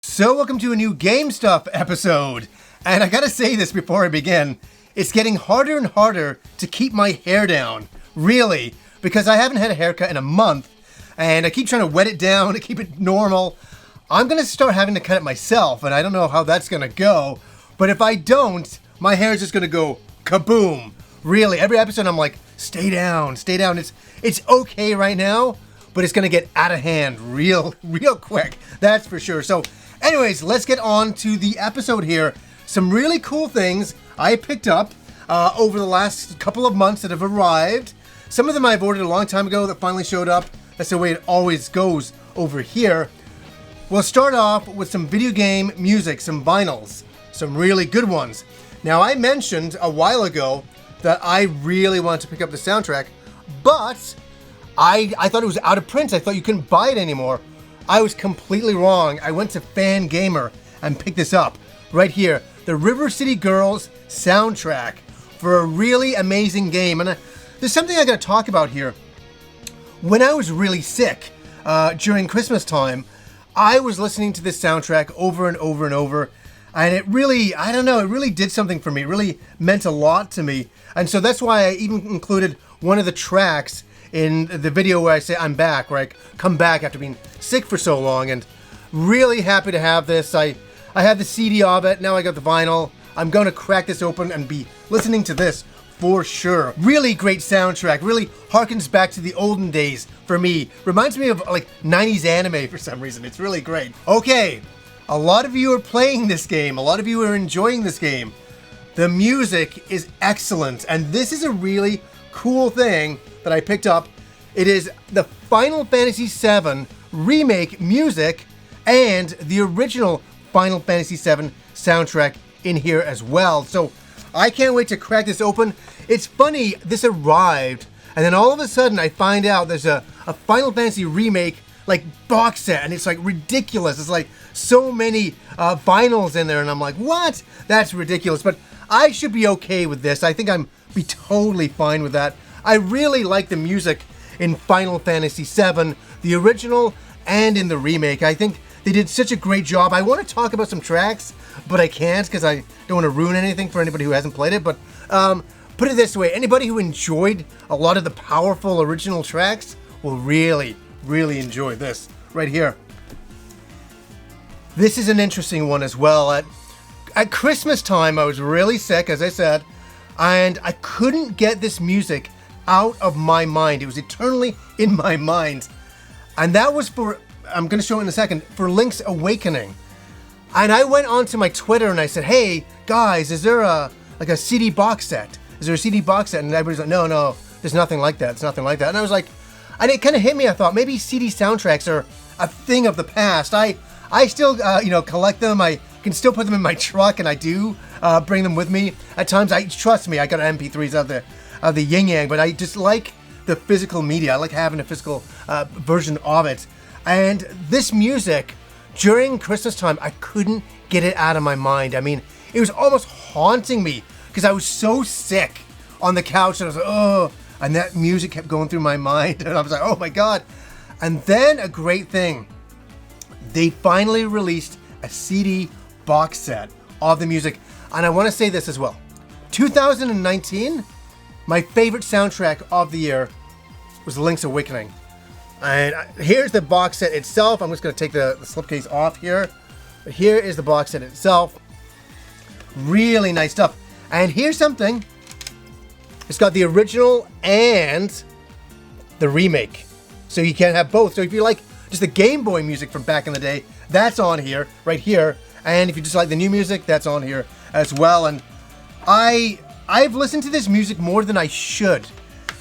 So welcome to a new Game Stuff episode. And I gotta say this before I begin. It's getting harder and harder to keep my hair down. Really. Because I haven't had a haircut in a month. And I keep trying to wet it down to keep it normal. I'm gonna start having to cut it myself. And I don't know how that's gonna go. But if I don't, my hair is just gonna go kaboom. Really. Every episode I'm like, stay down, stay down. It's okay right now. But it's gonna get out of hand real quick. That's for sure. So anyways, let's get on to the episode here. Some really cool things I picked up over the last couple of months that have arrived. Some of them I've ordered a long time ago that finally showed up. That's the way it always goes over here. We'll start off with some video game music, some vinyls, some really good ones. Now, I mentioned a while ago that I really wanted to pick up the soundtrack, but I thought it was out of print. I thought you couldn't buy it anymore. I was completely wrong. I went to Fan Gamer and picked this up right here. The River City Girls soundtrack for a really amazing game. And there's something I got to talk about here. When I was really sick during Christmas time, I was listening to this soundtrack over and over and over. And it really, I don't know, it really did something for me. It really meant a lot to me. And so that's why I even included one of the tracks in the video where I say I'm back, where I come back after being sick for so long, and really happy to have this. I had the CD of it, now I got the vinyl. I'm going to crack this open and be listening to this for sure. Really great soundtrack, really harkens back to the olden days for me. Reminds me of like 90s anime for some reason. It's really great. Okay, a lot of you are playing this game. A lot of you are enjoying this game. The music is excellent, and this is a really cool thing that I picked up. It is the Final Fantasy VII remake music and the original Final Fantasy VII soundtrack in here as well. So I can't wait to crack this open. It's funny, this arrived and then all of a sudden I find out there's a Final Fantasy remake like box set, and it's like ridiculous. It's like so many vinyls in there, and I'm like, what? That's ridiculous. But I should be okay with this. I think I'm be totally fine with that. I really like the music in Final Fantasy VII, the original and in the remake. I think they did such a great job. I want to talk about some tracks, but I can't because I don't want to ruin anything for anybody who hasn't played it. But put it this way, anybody who enjoyed a lot of the powerful original tracks will really enjoy this right here. This is an interesting one as well. At Christmas time, I was really sick, as I said, and I couldn't get this music out of my mind. It was eternally in my mind. And that was for, I'm going to show it in a second, for Link's Awakening. And I went onto my Twitter and I said, hey, guys, is there a CD box set? Is there a CD box set? And everybody's like, no, there's nothing like that. It's nothing like that. And I was like, and it kind of hit me. I thought maybe CD soundtracks are a thing of the past. I still, collect them. I can still put them in my truck, and I do bring them with me at times. Trust me, I got MP3s of the yin yang, but I just like the physical media. I like having a physical version of it. And this music during Christmas time, I couldn't get it out of my mind. I mean, it was almost haunting me because I was so sick on the couch, and I was like, oh. And that music kept going through my mind, and I was like, oh my God. And then a great thing, they finally released a CD box set of the music. And I want to say this as well. 2019, my favorite soundtrack of the year was Link's Awakening. And here's the box set itself. I'm just going to take the slipcase off here. But here is the box set itself. Really nice stuff. And here's something. It's got the original and the remake. So you can have both. So if you like just the Game Boy music from back in the day, that's on here, right here. And if you just like the new music, that's on here as well. And I've listened to this music more than I should.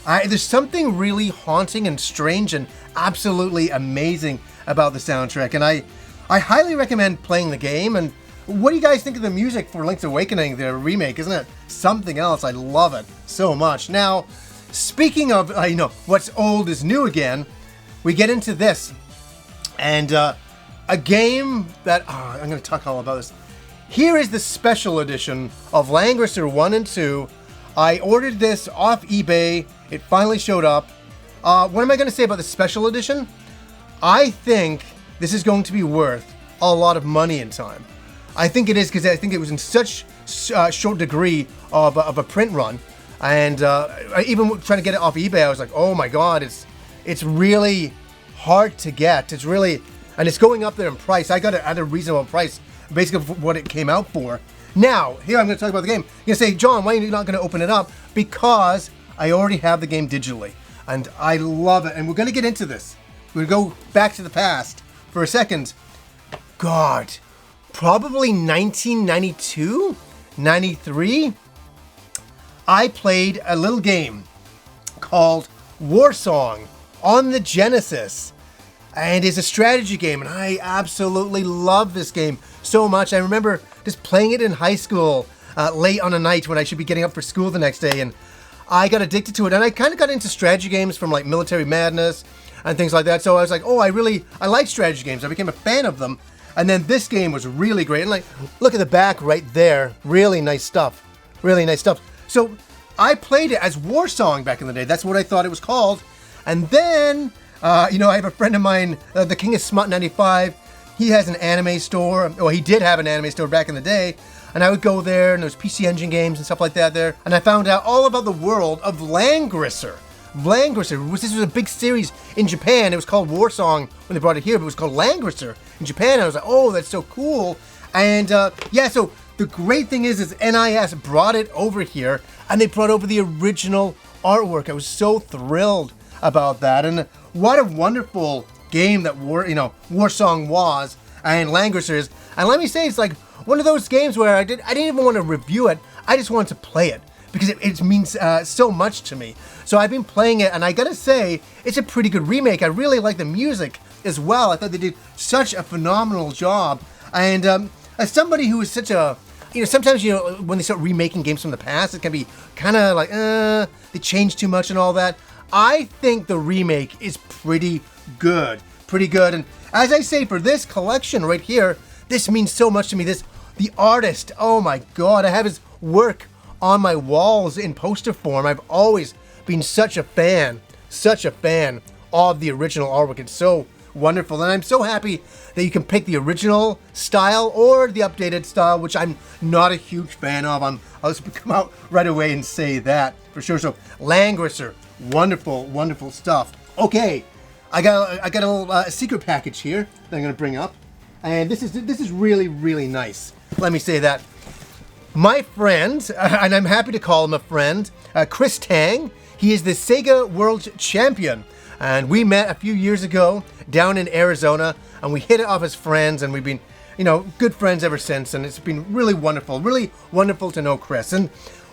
There's something really haunting and strange and absolutely amazing about the soundtrack. And I highly recommend playing the game. And what do you guys think of the music for Link's Awakening, the remake? Isn't it something else? I love it so much. Now, speaking of, what's old is new again, we get into this. And a game that, I'm going to talk all about this. Here is the special edition of Langrisser 1 and 2. I ordered this off eBay. It finally showed up. What am I going to say about the special edition? I think this is going to be worth a lot of money and time. I think it is because I think it was in such short degree of a print run, and even trying to get it off eBay, I was like, oh my god, it's really hard to get. It's really, and it's going up there in price. I got it at a reasonable price, basically for what it came out for. Now, here I'm going to talk about the game. You're going to say, John, why are you not going to open it up? Because I already have the game digitally, and I love it. And we're going to get into this. We're going to go back to the past for a second. God, probably 1992, 93. I played a little game called Warsong on the Genesis. And it's a strategy game, and I absolutely love this game so much. I remember just playing it in high school late on a night when I should be getting up for school the next day, and I got addicted to it. And I kind of got into strategy games from like Military Madness and things like that. So I was like, oh, I like strategy games. I became a fan of them. And then this game was really great. And like, look at the back right there. Really nice stuff. Really nice stuff. So I played it as Warsong back in the day. That's what I thought it was called. And then... I have a friend of mine, the King of Smut 95. He has an anime store. Well, he did have an anime store back in the day. And I would go there, and there was PC Engine games and stuff like that there. And I found out all about the world of Langrisser. Langrisser, this was a big series in Japan. It was called Warsong when they brought it here, but it was called Langrisser in Japan. And I was like, oh, that's so cool. And so the great thing is NIS brought it over here, and they brought over the original artwork. I was so thrilled about that. And what a wonderful game that Warsong was, and Langrisser is. And let me say, it's like one of those games where I didn't even want to review it. I just wanted to play it because it means so much to me. So I've been playing it, and I gotta say, it's a pretty good remake. I really like the music as well. I thought they did such a phenomenal job. And as somebody who is such a sometimes, when they start remaking games from the past, it can be kind of like, they change too much and all that. I think the remake is pretty good. And as I say, for this collection right here, this means so much to me. The artist, oh my God, I have his work on my walls in poster form. I've always been such a fan of the original artwork. It's so wonderful. And I'm so happy that you can pick the original style or the updated style, which I'm not a huge fan of. I'll just come out right away and say that for sure. So Langrisser, wonderful stuff. Okay, I got a little secret package here that I'm gonna bring up, and this is really nice. Let me say that. My friend, and I'm happy to call him a friend, Chris Tang. He is the Sega World Champion, and we met a few years ago down in Arizona, and we hit it off as friends, and we've been, good friends ever since, and it's been really wonderful to know Chris. And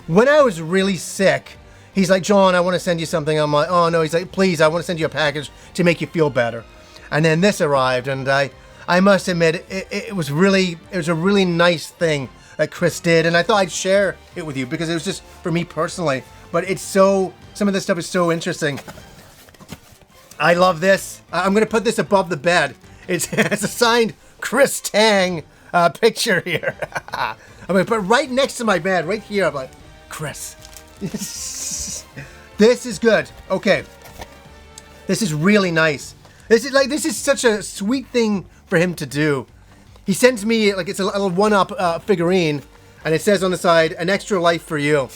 when I was really sick, he's like, John, I want to send you something. I'm like, oh no. He's like, please, I want to send you a package to make you feel better. And then this arrived, and I must admit, it was a really nice thing that Chris did, and I thought I'd share it with you because it was just for me personally. But some of this stuff is so interesting. I love this. I'm gonna put this above the bed. It's a signed Chris Tang picture here. I'm gonna put it right next to my bed, right here. I'm like, Chris. This is good. Okay. This is really nice. This is such a sweet thing for him to do. He sends me, it's a little one-up figurine, and it says on the side, an extra life for you.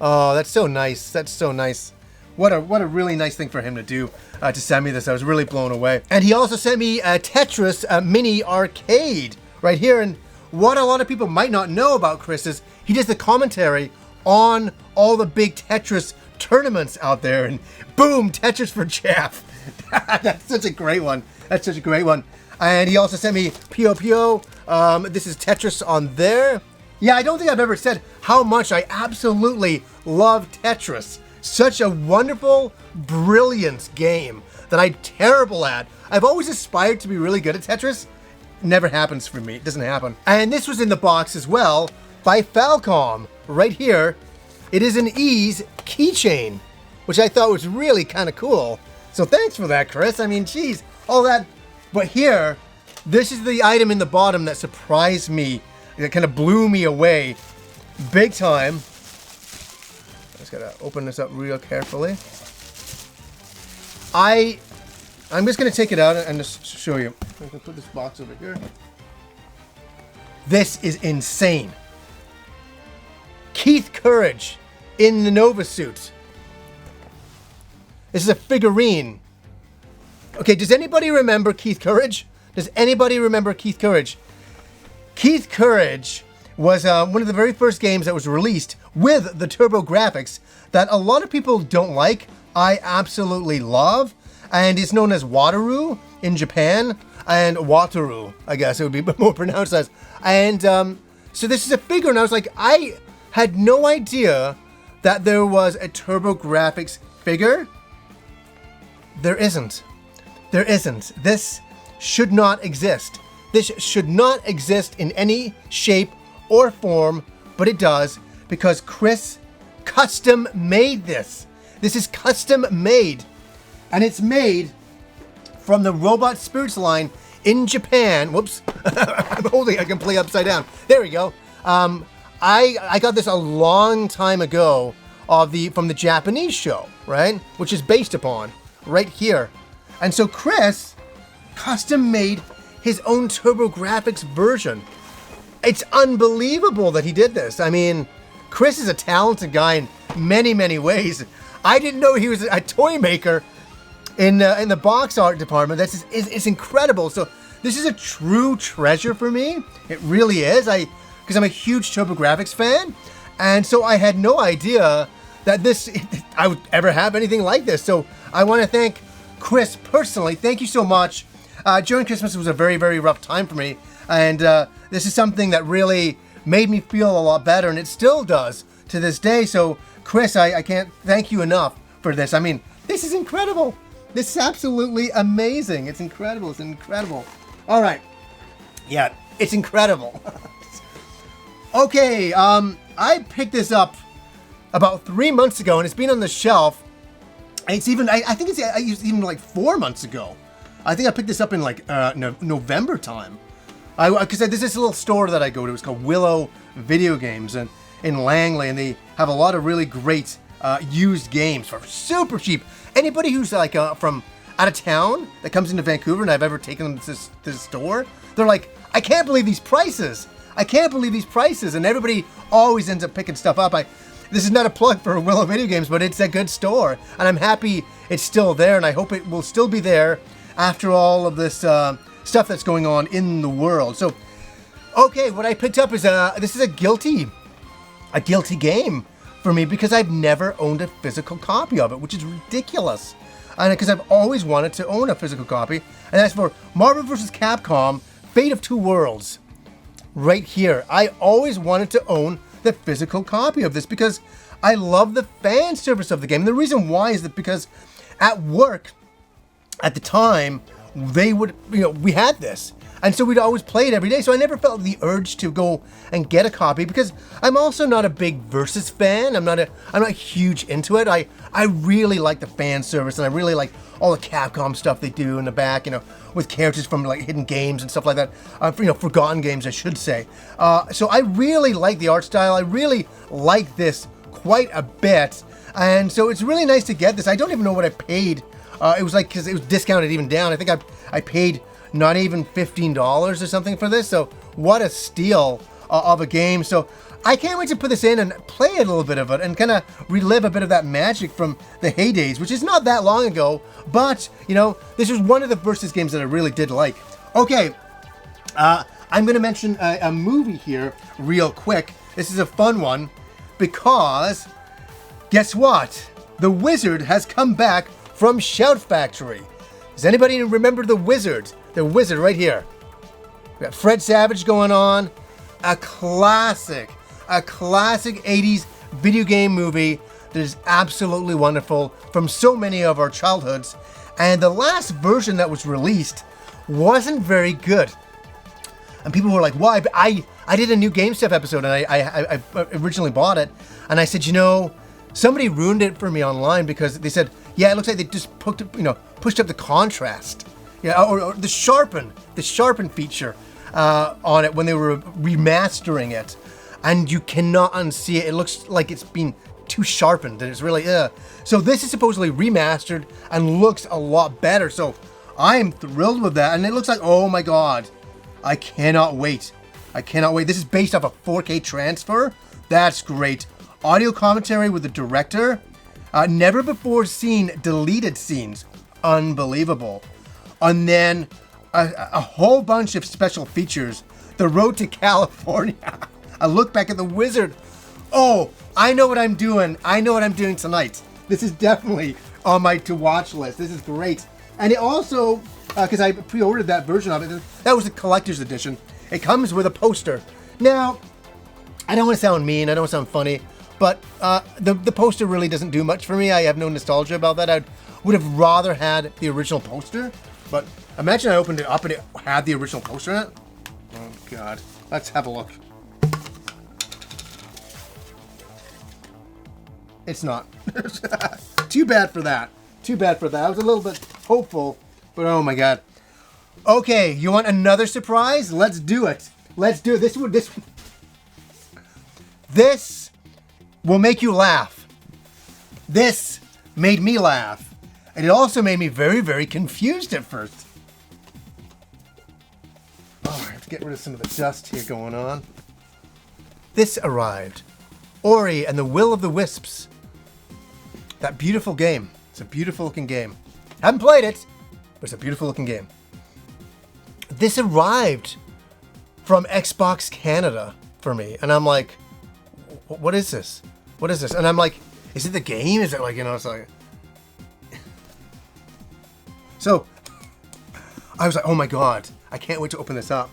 Oh, that's so nice. What a really nice thing for him to do, to send me this. I was really blown away. And he also sent me a Tetris mini arcade right here. And what a lot of people might not know about Chris is he does the commentary on all the big Tetris tournaments out there. And boom, Tetris for Jeff. That's such a great one. And he also sent me Pio Pio. This is Tetris on there. Yeah, I don't think I've ever said how much I absolutely love Tetris. Such a wonderful, brilliant game that I'm terrible at. I've always aspired to be really good at Tetris. Never happens for me. It doesn't happen. And this was in the box as well by Falcom. Right here. It is an Ease keychain, which I thought was really kind of cool. So thanks for that, Chris. I mean, geez, all that. But here, this is the item in the bottom that surprised me. It kind of blew me away big time. I just gotta open this up real carefully. I'm just gonna take it out and just show you. I'm gonna put this box over here. This is insane. Keith Courage in the Nova suit. This is a figurine. Okay, does anybody remember Keith Courage? Does anybody remember Keith Courage? Keith Courage was one of the very first games that was released with the turbo graphics that a lot of people don't like. I absolutely love. And it's known as Wataru in Japan. And Wataru, I guess it would be more pronounced as. And so this is a figure, and I was like, I had no idea that there was a turbo graphics figure. There isn't. There isn't. This should not exist. This should not exist in any shape or form, but it does because Chris custom made this. This is custom made, and it's made from the Robot Spirits line in Japan. Whoops, I'm holding it completely upside down. There we go. I got this a long time ago from the Japanese show, right? Which is based upon right here. And so Chris custom made his own TurboGrafx version. It's unbelievable that he did this. I mean, Chris is a talented guy in many, many ways. I didn't know he was a toy maker in the box art department. It's incredible. So this is a true treasure for me. It really is. Because I'm a huge TurboGrafx fan, and so I had no idea that I would ever have anything like this. So I want to thank Chris personally. Thank you so much. During Christmas, it was a very, very rough time for me, and this is something that really made me feel a lot better, and it still does to this day. So Chris, I can't thank you enough for this. I mean, this is incredible. This is absolutely amazing. It's incredible. It's incredible. All right. Yeah, it's incredible. Okay, I picked this up about 3 months ago, and it's been on the shelf. It's even, I think it's even like 4 months ago. I think I picked this up in like November time. Because there's this little store that I go to. It's called Willow Video Games in Langley, and they have a lot of really great used games for super cheap. Anybody who's like from out of town that comes into Vancouver, and I've ever taken them to this store, they're like, I can't believe these prices. I can't believe these prices, and everybody always ends up picking stuff up. This is not a plug for Willow Video Games, but it's a good store, and I'm happy it's still there, and I hope it will still be there after all of this stuff that's going on in the world. So, okay, what I picked up is this is a guilty game for me because I've never owned a physical copy of it, which is ridiculous, and because I've always wanted to own a physical copy, and that's for Marvel vs. Capcom: Fate of Two Worlds. Right here. I always wanted to own the physical copy of this because I love the fan service of the game. And the reason why is that because at work at the time, we had this. And so we'd always play it every day. So I never felt the urge to go and get a copy because I'm also not a big Versus fan. I'm not huge into it. I really like the fan service, and I really like all the Capcom stuff they do in the back, with characters from like hidden games and stuff like that. Forgotten games, I should say. So I really like the art style. I really like this quite a bit. And so it's really nice to get this. I don't even know what I paid. It was like, because it was discounted even down. I think I paid not even $15 or something for this. So what a steal of a game. So I can't wait to put this in and play a little bit of it and kind of relive a bit of that magic from the heydays, which is not that long ago. But, this is one of the Versus games that I really did like. Okay, I'm going to mention a movie here real quick. This is a fun one because guess what? The Wizard has come back from Shout Factory. Does anybody remember The Wizard? The Wizard right here. We got Fred Savage going on. A classic 80s video game movie that is absolutely wonderful from so many of our childhoods. And the last version that was released wasn't very good. And people were like, why? But I did a new Game Stuff episode, and I originally bought it. And I said, somebody ruined it for me online because they said, yeah, it looks like they just pushed up the contrast. Yeah, or the sharpen feature on it when they were remastering it, and you cannot unsee it. It looks like it's been too sharpened, and it's really So this is supposedly remastered and looks a lot better. So I am thrilled with that, and it looks like, oh my god, I cannot wait I cannot wait. This is based off a 4K transfer. That's great. Audio commentary with the director. Never before seen deleted scenes. Unbelievable. And then a whole bunch of special features. The Road to California. A look back at the Wizard. Oh, I know what I'm doing. I know what I'm doing tonight. This is definitely on my to-watch list. This is great. And it also, because I pre-ordered that version of it, that was a collector's edition. It comes with a poster. Now, I don't want to sound mean, I don't want to sound funny, but the poster really doesn't do much for me. I have no nostalgia about that. I would have rather had the original poster, but imagine I opened it up and it had the original poster in it. Oh, God. Let's have a look. It's not. Too bad for that. Too bad for that. I was a little bit hopeful, but oh, my God. Okay, you want another surprise? Let's do it. Let's do it. This will make you laugh. This made me laugh. And it also made me very, very confused at first. Oh, I have to get rid of some of the dust here going on. This arrived. Ori and the Will of the Wisps. That beautiful game. It's a beautiful looking game. Haven't played it, but it's a beautiful looking game. This arrived from Xbox Canada for me. And I'm like, what is this? What is this? And I'm like, is it the game? Is it like, it's like... So, I was like, oh my God, I can't wait to open this up.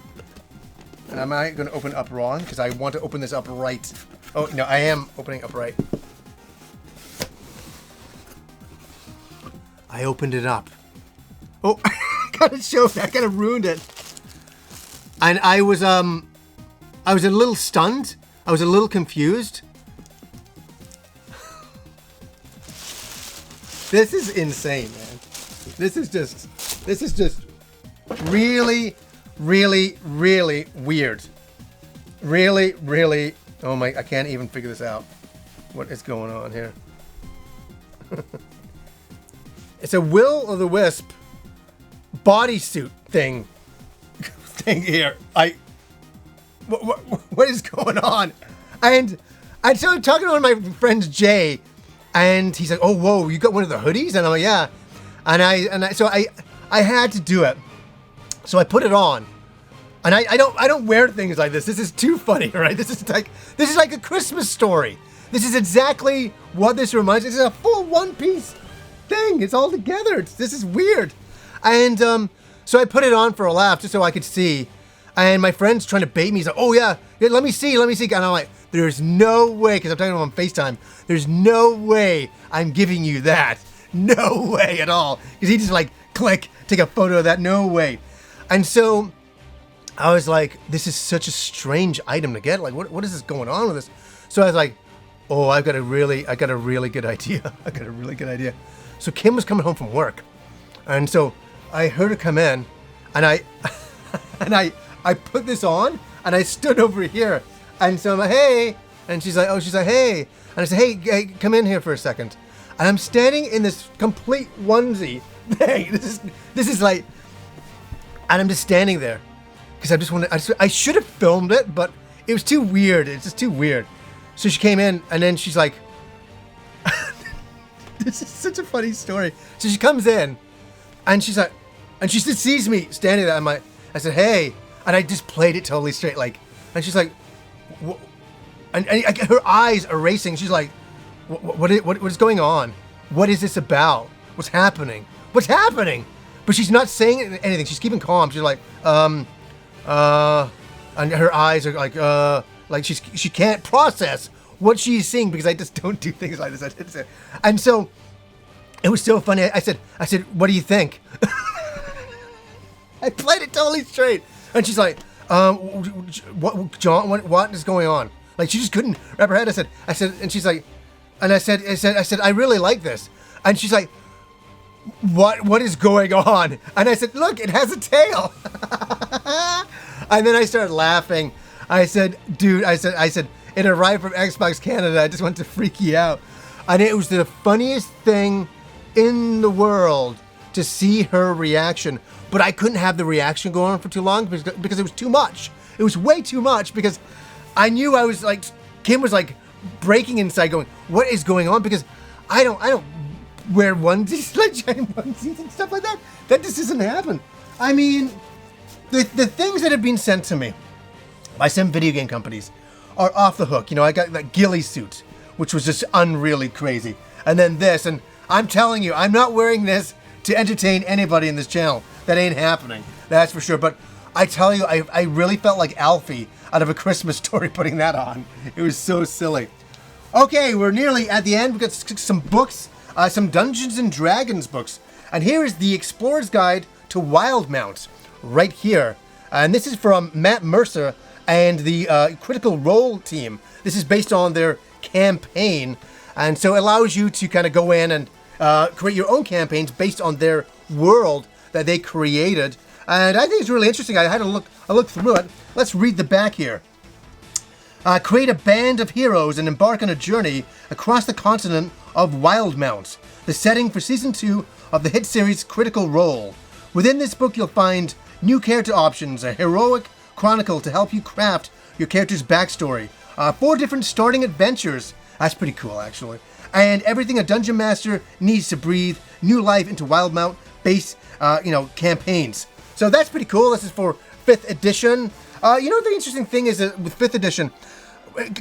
And am I going to open it up wrong? Because I want to open this up right. Oh, no, I am opening up right. I opened it up. Oh, I gotta show that. I kind of ruined it. And I was a little stunned. I was a little confused. This is insane, man. This is just really, really, really weird. Really, really, oh my, I can't even figure this out. What is going on here? It's a Will of the Wisp bodysuit thing here. What is going on? And I started talking to one of my friends, Jay, and he's like, "Oh, whoa, you got one of the hoodies?" And I'm like, "Yeah." So I had to do it. So I put it on, and I don't wear things like this. This is too funny, right? This is like a Christmas story. This is exactly what this reminds me. This is a full one-piece thing. It's all together. This is weird. And so I put it on for a laugh just so I could see. And my friend's trying to bait me. He's like, "Oh yeah, let me see." And I'm like, there's no way, because I'm talking to him on FaceTime. There's no way I'm giving you that. No way at all. Because he just like, click, take a photo of that. No way. And so I was like, this is such a strange item to get. Like, what is this going on with this? So I was like, oh, I got a really good idea. I got a really good idea. So Kim was coming home from work. And so I heard her come in, and I put this on, and I stood over here. And so I'm like, hey. And she's like, hey. And I said, hey, come in here for a second. And I'm standing in this complete onesie thing. This is like, and I'm just standing there. Because I should have filmed it, but it was too weird. It's just too weird. So she came in, and then she's like, this is such a funny story. So she comes in, and she's like, and she just sees me standing there. I said, hey. And I just played it totally straight, like, and she's like, and her eyes are racing. She's like, what is going on? What is this about? What's happening? What's happening? But she's not saying anything. She's keeping calm. She's like, and her eyes are like she can't process what she's seeing, because I just don't do things like this. And so it was so funny. I said, what do you think? I played it totally straight. And she's like, what, John, what is going on? Like, she just couldn't wrap her head. I said, and she's like, and I said, I really like this. And she's like, what is going on? And I said, look, it has a tail. And then I started laughing. I said, dude, I said, it arrived from Xbox Canada. I just want to freak you out. And it was the funniest thing in the world to see her reaction. But I couldn't have the reaction go on for too long because it was too much. it was way too much because I knew I was like, Kim was like breaking inside going, what is going on? Because I don't wear onesies, like giant onesies and stuff like that. That just doesn't happen. I mean, the things that have been sent to me by some video game companies are off the hook. You know, I got that ghillie suit, which was just unreally crazy. And then this, and I'm telling you, I'm not wearing this to entertain anybody in this channel. That ain't happening. That's for sure. But I tell you, I really felt like Alfie out of A Christmas Story putting that on. It was so silly. Okay, we're nearly at the end. We've got some books, some Dungeons and Dragons books. And here is the Explorer's Guide to Wildemount, right here. And this is from Matt Mercer and the Critical Role team. This is based on their campaign. And so it allows you to kind of go in and create your own campaigns based on their world that they created. And I think it's really interesting. I had a look through it. Let's read the back here. Create a band of heroes and embark on a journey across the continent of Wildemount, the setting for Season 2 of the hit series Critical Role. Within this book, you'll find new character options, a heroic chronicle to help you craft your character's backstory, 4 different starting adventures. That's pretty cool, actually. And everything a dungeon master needs to breathe new life into Wildemount base, campaigns. So that's pretty cool. This is for 5th edition. The interesting thing is that with 5th edition,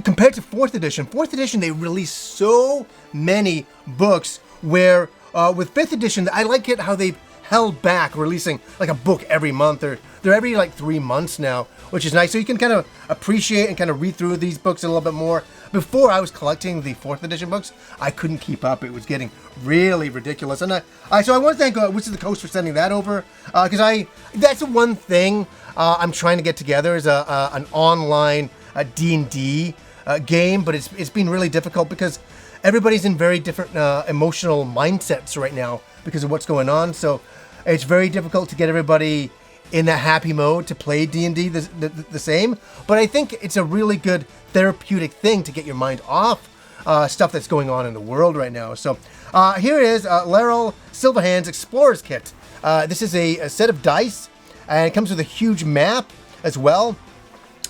compared to 4th edition, they released so many books where with 5th edition, I like it how they've held back releasing like a book every month, or they're every like 3 months now, which is nice. So you can kind of appreciate and kind of read through these books a little bit more. Before I was collecting the 4th edition books, I couldn't keep up. It was getting really ridiculous. And so I want to thank Wizards of the Coast for sending that over, because that's the one thing I'm trying to get together is an online D&D game, but it's been really difficult because everybody's in very different emotional mindsets right now because of what's going on. So it's very difficult to get everybody in that happy mode to play D&D the same. But I think it's a really good therapeutic thing to get your mind off stuff that's going on in the world right now. So here is Laurel Silverhand's Explorer's Kit. This is a set of dice, and it comes with a huge map as well,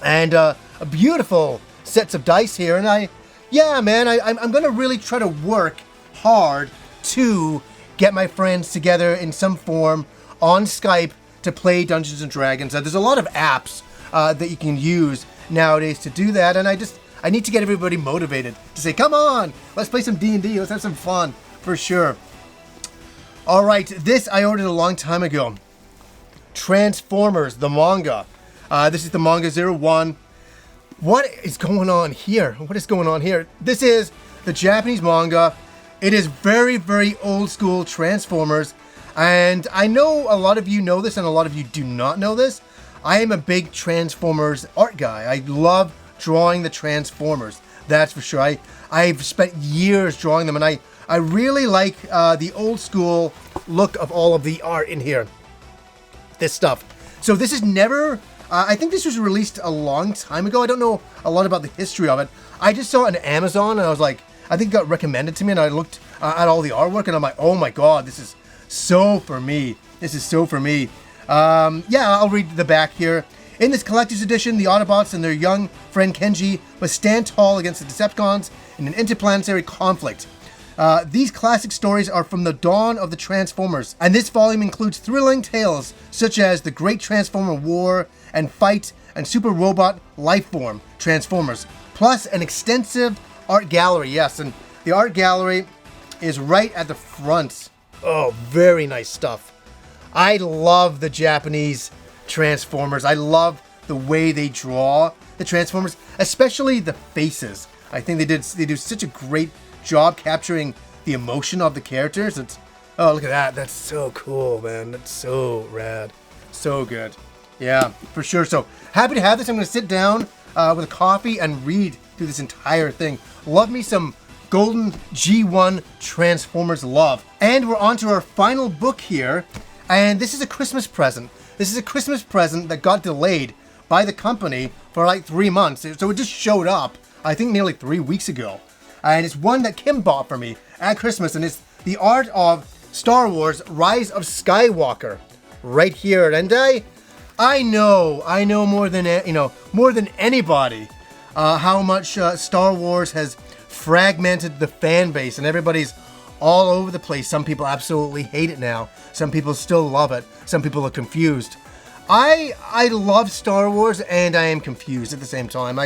and a beautiful sets of dice here. And I'm going to really try to work hard to get my friends together in some form on Skype to play Dungeons and Dragons. There's a lot of apps that you can use nowadays to do that, and I need to get everybody motivated to say, come on, let's play some D&D, let's have some fun, for sure. All right, this I ordered a long time ago. Transformers, the manga. This is the manga 01. What is going on here? What is going on here? This is the Japanese manga. It is very, very old school Transformers. And I know a lot of you know this and a lot of you do not know this. I am a big Transformers art guy. I love drawing the Transformers. That's for sure. I've spent years drawing them, and I really like the old school look of all of the art in here. This stuff. So this is never... I think this was released a long time ago. I don't know a lot about the history of it. I just saw it on Amazon, and I was like... I think it got recommended to me, and I looked at all the artwork, and I'm like, oh my god, this is so for me. This is so for me. I'll read the back here. In this collector's edition, the Autobots and their young friend Kenji must stand tall against the Decepticons in an interplanetary conflict. These classic stories are from the dawn of the Transformers, and this volume includes thrilling tales such as the Great Transformer War and Fight and Super Robot Lifeform Transformers, plus an extensive art gallery. Yes, and the art gallery is right at the front. Oh, very nice stuff. I love the Japanese Transformers. I love the way they draw the Transformers, especially the faces. I think they do such a great job capturing the emotion of the characters. Oh, look at that. That's so cool, man. That's so rad. So good. Yeah, for sure. So happy to have this. I'm going to sit down with a coffee and read through this entire thing. Love me some Golden G1 Transformers love. And we're on to our final book here. And this is a Christmas present. This is a Christmas present that got delayed by the company for like 3 months. So it just showed up, I think nearly 3 weeks ago. And it's one that Kim bought for me at Christmas. And it's the art of Star Wars Rise of Skywalker right here. And I know more than more than anybody, how much Star Wars has fragmented the fan base, and everybody's all over the place. Some people absolutely hate it now. Some people still love it. Some people are confused. I love Star Wars, and I am confused at the same time.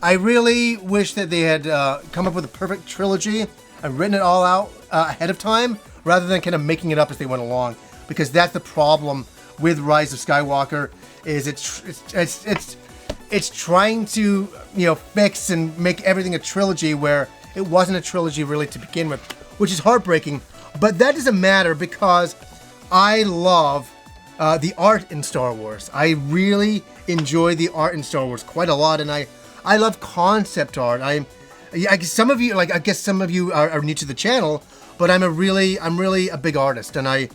I really wish that they had come up with a perfect trilogy and written it all out ahead of time, rather than kind of making it up as they went along. Because that's the problem with Rise of Skywalker, is it's trying to fix and make everything a trilogy where it wasn't a trilogy really to begin with, which is heartbreaking. But that doesn't matter, because I love the art in Star Wars. I really enjoy the art in Star Wars quite a lot, and I love concept art. I guess some of you are new to the channel, but I'm really a big artist, and I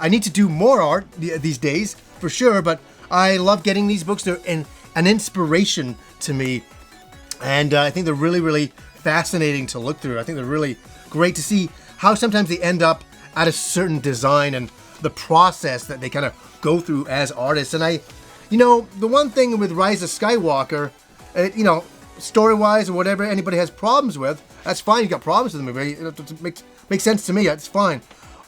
need to do more art these days for sure. But I love getting these books. They're an inspiration to me, and I think they're really fascinating to look through. I think they're really great to see how sometimes they end up at a certain design and the process that they kind of go through as artists. And the one thing with Rise of Skywalker, story-wise or whatever anybody has problems with, that's fine. You got problems with the movie. It makes sense to me. That's fine.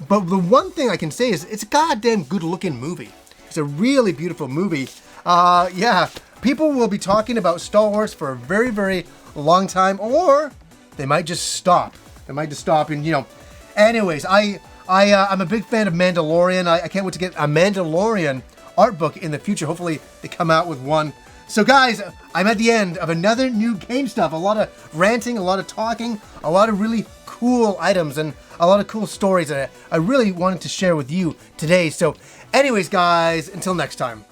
But the one thing I can say is it's a goddamn good-looking movie. It's a really beautiful movie. Yeah, people will be talking about Star Wars for a very long time, or they might just stop. And anyways, I'm a big fan of Mandalorian. I can't wait to get a Mandalorian art book in the future. Hopefully they come out with one. So guys, I'm at the end of another new game stuff. A lot of ranting, a lot of talking, a lot of really cool items, and a lot of cool stories that I really wanted to share with you today. So anyways, guys, until next time.